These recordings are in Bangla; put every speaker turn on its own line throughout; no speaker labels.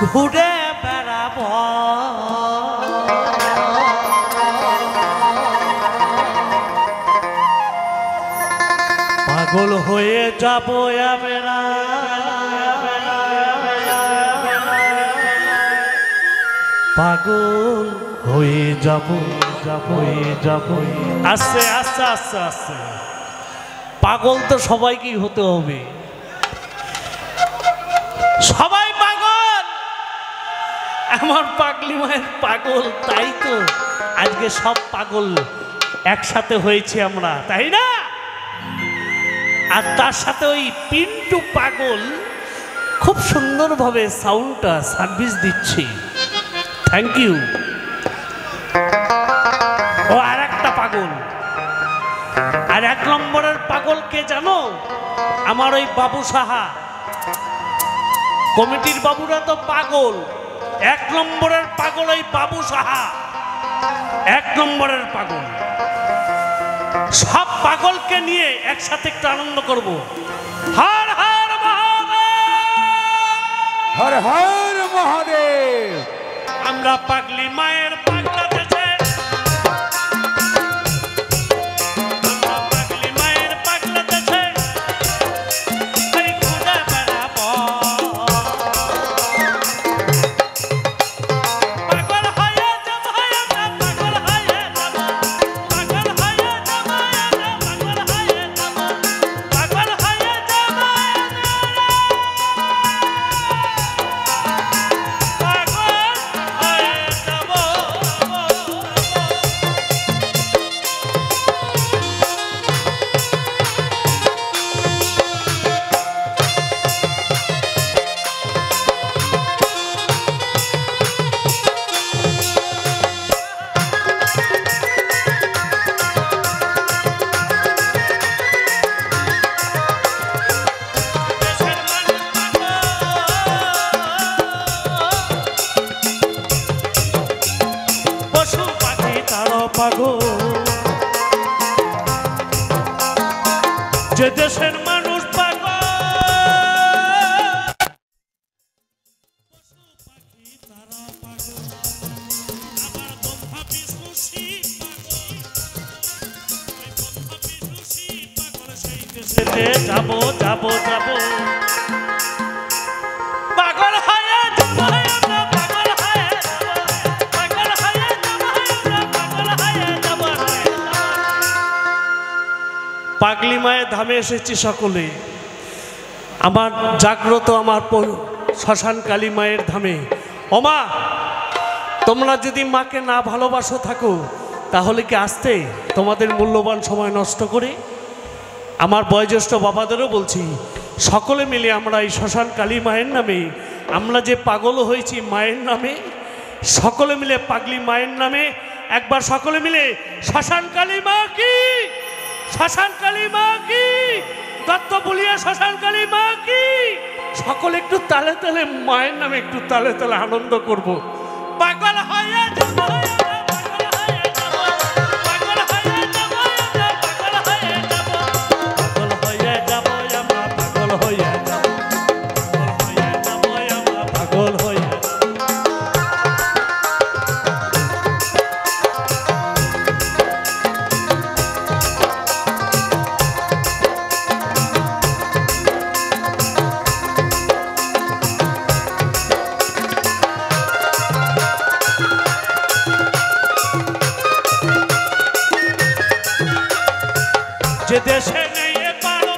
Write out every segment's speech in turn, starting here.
ঘুরে বেড়াবো পাগল হয়ে যাবো পাগল হয়ে যাবো আস্তে আস্তে আস্তে আস্তে পাগল তো সবাইকেই হতে হবে সবাই পাগল আমার পাগলি মায়ের পাগল তাই তো আজকে সব পাগল একসাথে হয়েছে আমরা তাই না আর তার সাথে ওই পিন্টু পাগল খুব সুন্দরভাবে সাউন্ডটা সার্ভিস দিচ্ছে থ্যাংক ইউ ও আর একটা পাগল আর এক নম্বরের পাগল কে জানো আমার ওই বাবু সাহা কমিটির বাবুরা তো পাগল এক নম্বরের পাগল ওই বাবু সাহা এক নম্বরের পাগল সব পাগলকে নিয়ে একসাথে একটু আনন্দ করব হর হর মহাদেব
হর হর মহাদেব
আমরা পাগলি মায়ের পাগলা দেশে আমরা পাগলি মায়ের পাগলা দেশে ঘুরে বেড়াবো পাগল হয়ে যাব আমরা পাগল হয়ে যাব পাগল হয়ে যাব আমরা পাগল হয়ে যাব পাগল হয়ে যাব যে দেশের মানুষ পাগল পশু পাখি তারা পাগল আমার ব্রহ্মা বিষ্ণু শিব পাগল সেই দেশেতে যাবো যাবো যাবো পাগল হয়ে যাবো আমরা পাগল হয়ে যাবো পাগল হয়ে যাবো আমরা পাগল হয়ে যাবো পাগলি মায়ের ধামে এসেছি সকলে আমার জাগ্রত আমার শ্মশান কালী মায়ের ধামে ওমা তোমরা যদি মাকে না ভালোবাসো থাকো তাহলে কি আসতে তোমাদের মূল্যবান সময় নষ্ট করে আমার বয়োজ্যেষ্ঠ বাবাদেরও বলছি সকলে মিলে আমরা এই শ্মশান কালী মায়ের নামে আমরা যে পাগল হয়েছি মায়ের নামে সকলে মিলে পাগলি মায়ের নামে একবার সকলে মিলে শ্মশান কালী মা কি শ্মশান কালী মা কি দত্ত বলিয়া শ্মশান কালী মা কি সকলে একটু তালে তালে মায়ের নামে একটু তালে তালে আনন্দ করব পাগল হয়ে যাব পাগল হয়ে যাব পাগল হয়ে যাব পাগল হয়ে যাব পাগল হয়ে যাব আমরা পাগল হয়ে যাব পাগল হয়ে যাব যে দেশে নেই পারো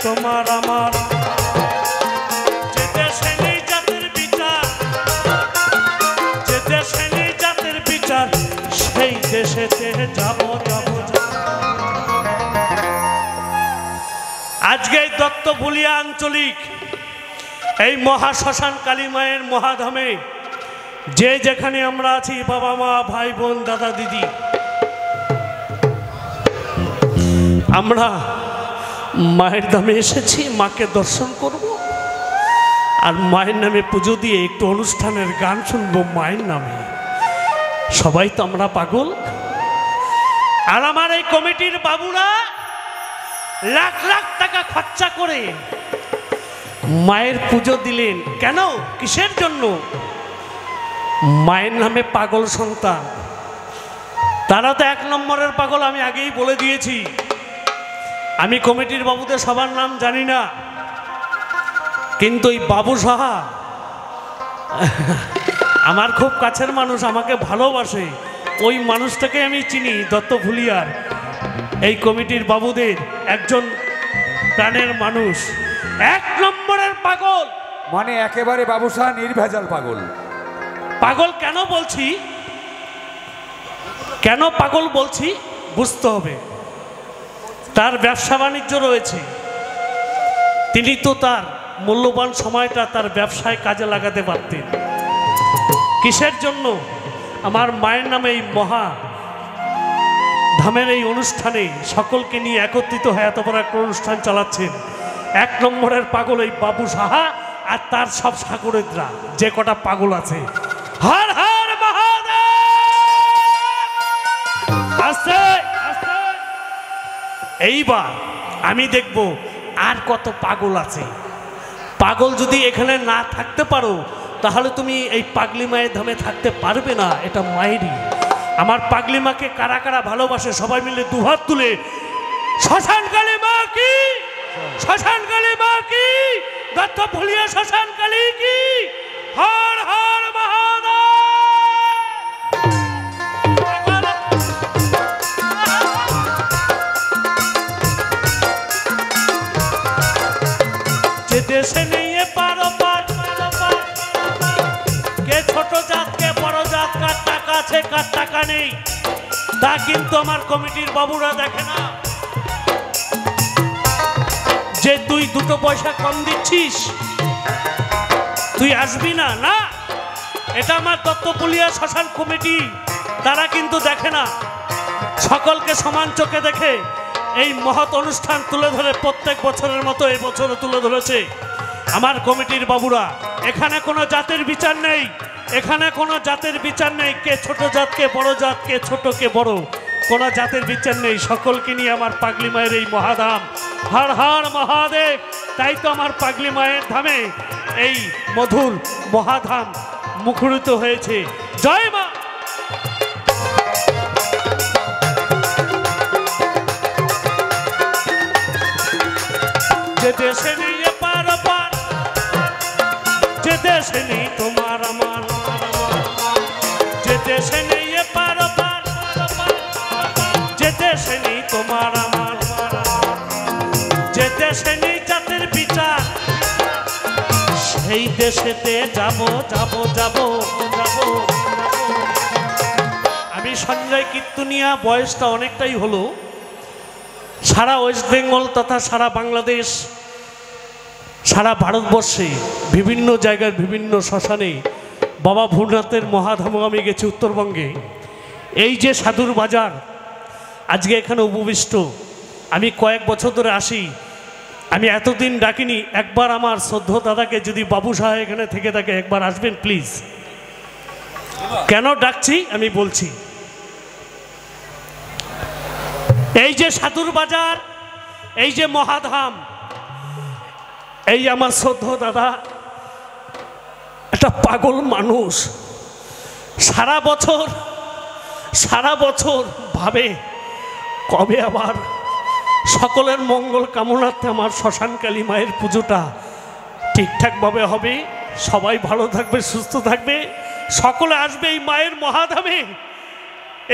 তোমার আমার যে দেশে নেই জাতের বিচার যে দেশে নেই জাতের বিচার সেই সেই দেশেতে যাব যাব যাব। আজকে এই দত্তভুলিয়া আঞ্চলিক এই মহাশ্মশান কালী মায়ের মহাধামে যে যেখানে আমরা আছি, বাবা মা ভাই বোন দাদা দিদি, আমরা মায়ের ধামে এসেছি মাকে দর্শন করব আর মায়ের নামে পুজো দিয়ে একটু অনুষ্ঠানের গান শুনবো মায়ের নামে। সবাই তো আমরা পাগল। আর আমার এই কমিটির বাবুরা লাখ লাখ টাকা খরচা করে মায়ের পুজো দিলেন। কেন, কিসের জন্য? মায়ের নামে পাগল সন্তান। তারা তো এক নম্বরের পাগল, আমি আগেই বলে দিয়েছি। আমি কমিটির বাবুদের সবার নাম জানি না, কিন্তু এই বাবু সাহা আমার খুব কাছের মানুষ, আমাকে ভালোবাসে। ওই মানুষটাকে আমি চিনি। দত্তভুলিয়ার এই কমিটির বাবুদের একজন প্রাণের মানুষ, এক নম্বরের পাগল।
মানে একেবারে বাবুসা নির্ভেজাল পাগল।
পাগল কেন বলছি, কেন পাগল বলছি বুঝতে হবে। তার ব্যবসা বাণিজ্য রয়েছে, তিনি তো তার মূল্যবান সময়টা তার ব্যবসায় কাজে লাগাতে পারতেন। কিসের জন্য? আমার মায়ের নামে এই মহা ধামের এই অনুষ্ঠানে সকলকে নিয়ে একত্রিত হয়ে এত বড় একটা অনুষ্ঠান চালাচ্ছেন। এক নম্বরের পাগল এই বাবু সাহা আর তার সব সাগরেদরা, যে কটা পাগল আছে। হর হর মহাদেব। আস্তে আস্তে। এইবার আমি দেখব আর কত পাগল আছে। পাগল যদি এখানে না থাকতে পারো তাহলে তুমি এই পাগলি মায়ের ধামে থাকতে পারবে না। এটা মায়েরই। আমার পাগলি মাকে কারা কারা ভালোবাসে সবাই মিলে দুহাত তুলে শ্মশান কালী মা কি, শ্মশান কালী মা কি, দত্তভুলিয়া শ্মশান কালী কি, হর হর মহাদেব। যে দেশে নিয়ে পারো পার, কে ছোট জাত কে বড় জাত, কার টাকা আছে কার টাকা নেই, তা কিন্তু আমার কমিটির বাবুরা দেখে না। যে তুই দুটো পয়সা কম দিচ্ছিস তুই আসবি না, না, এটা আমার দত্তভুলিয়া শ্মশান কমিটি, তারা কিন্তু দেখে না। সকলকে সমান চোখে দেখে এই মহৎ অনুষ্ঠান তুলে ধরে প্রত্যেক বছরের মতো এই বছরও তুলে ধরেছে আমার কমিটির বাবুরা। এখানে কোনো জাতের বিচার নেই, এখানে কোনো জাতের বিচার নেই। কে ছোট জাত কে বড় জাত, কে ছোট কে বড়, কোনো জাতের বিচার নেই। সকলকে নিয়ে আমার পাগলি মায়ের এই মহাধাম, হর হর মহাদেব। তাই তো আমার পাগলি মায়ের ধামে এই মধুর মহাধাম মুখরিত হয়েছে। জয় মা। যে দেশে নিয়ে পার পার, যে দেশে নেই তোমার আমার, যে দেশে নিয়ে পার পার, যে দেশে নেই তোমার আমার, যে দেশে নেই জাতের বিচার, সেই দেশেতে যাব যাব যাব যাব। আমি সঞ্জয় কীর্তনিয়া, বয়সটা অনেকটাই হলো। সারা ওয়েস্ট বেঙ্গল তথা সারা বাংলাদেশ, সারা ভারতবর্ষে বিভিন্ন জায়গার বিভিন্ন শ্মশানে বাবা ভূরনাথের মহাধামে আমি গেছি উত্তরবঙ্গে। এই যে সাধুর বাজার আজকে এখানে উপবিষ্ট, আমি কয়েক বছর ধরে আসি। আমি এতদিন ডাকিনি। একবার আমার শ্রদ্ধ দাদাকে, যদি বাবু সাহা এখানে থেকে থাকে, একবার আসবেন প্লিজ। কেন ডাকছি আমি বলছি। এই যে সাধুর বাজার, এই যে মহাধাম, এই আমার শ্রদ্ধ দাদা একটা পাগল মানুষ। সারা বছর ভাবে কবে আবার সকলের মঙ্গল কামনার্থে আমার শ্মশান কালী মায়ের পুজোটা ঠিকঠাকভাবে হবে, সবাই ভালো থাকবে সুস্থ থাকবে, সকলে আসবে এই মায়ের মহাধামে।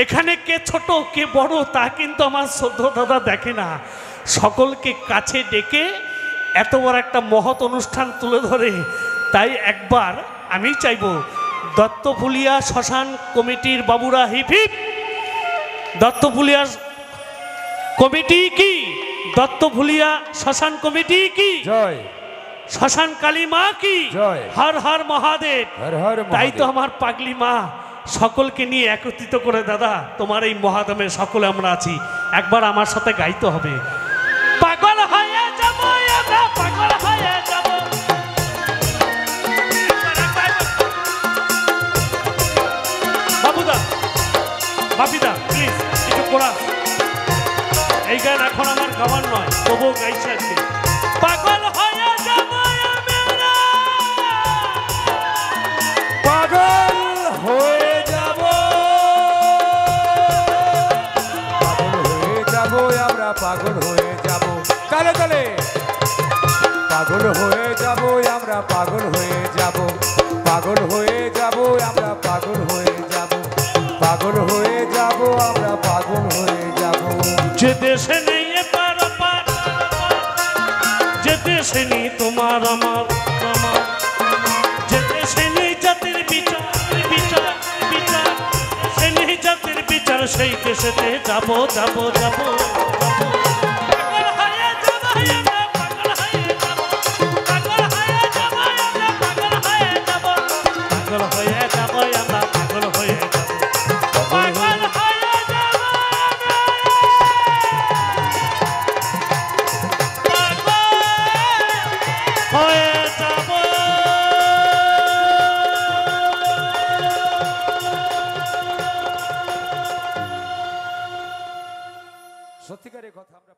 এখানে কে ছোট কে বড় তা কিন্তু আমার শ্রদ্ধ দাদা দেখে না। সকলকে কাছে ডেকে এত বড় একটা মহৎ অনুষ্ঠান তুলে ধরে। তাই একবার আমি চাইব দত্তভুলিয়া শ্মশান কমিটির বাবুরা হিপ হিপ, দত্তফুলিয়া কমিটি কি, দত্তফুলিয়া শ্মশান কমিটি কি,
জয়
শ্মশান কালী মা কি,
জয়।
হর হর মহাদেব।
হর হর
তাই তো
মহাদেব।
আমার পাগলি মা সকলকে নিয়ে একত্রিত করে, দাদা তোমার এই মহাদামে সকলে আমরা আছি, একবার আমার সাথে গাইতে হবে। পাগল হয়ে যাব আমরা, পাগল হয়ে যাব। বাবুদা, বাপিদা প্লিজ একটু কোরাস। এই গান এখন আমার গাওয়ার নয়, তবুও গাইছে আজকে। পাগল হয়ে যাব আমরা,
পাগল হয়ে যাব, পাগল হয়ে যাব আমরা, পাগল হয়ে যাব। তালে তালে পাগল হয়ে যাব আমরা, পাগল হয়ে যাব, পাগল হয়ে যাব আমরা, পাগল হয়ে যাব, পাগল হয়ে যাব আমরা, পাগল হয়ে যাব।
যে দেশে নেই এপার ওপার, যে দেশে নেই তোমার আমার আমার, যে দেশে নেই জাতির বিচার বিচার বিচার, সে নেই জাতির বিচার, সেই দেশেতে যাব যাব যাব। পাগল হয়ে যাব আমরা, পাগল হয়ে যাব, পাগল হয়ে যাব আমরা, পাগল হয়ে যাব, পাগল হয়ে যাব আমরা, পাগল হয়ে যাব, পাগল হয়ে যাব হয়ে যাব।
সত্যিকারের কথা আমরা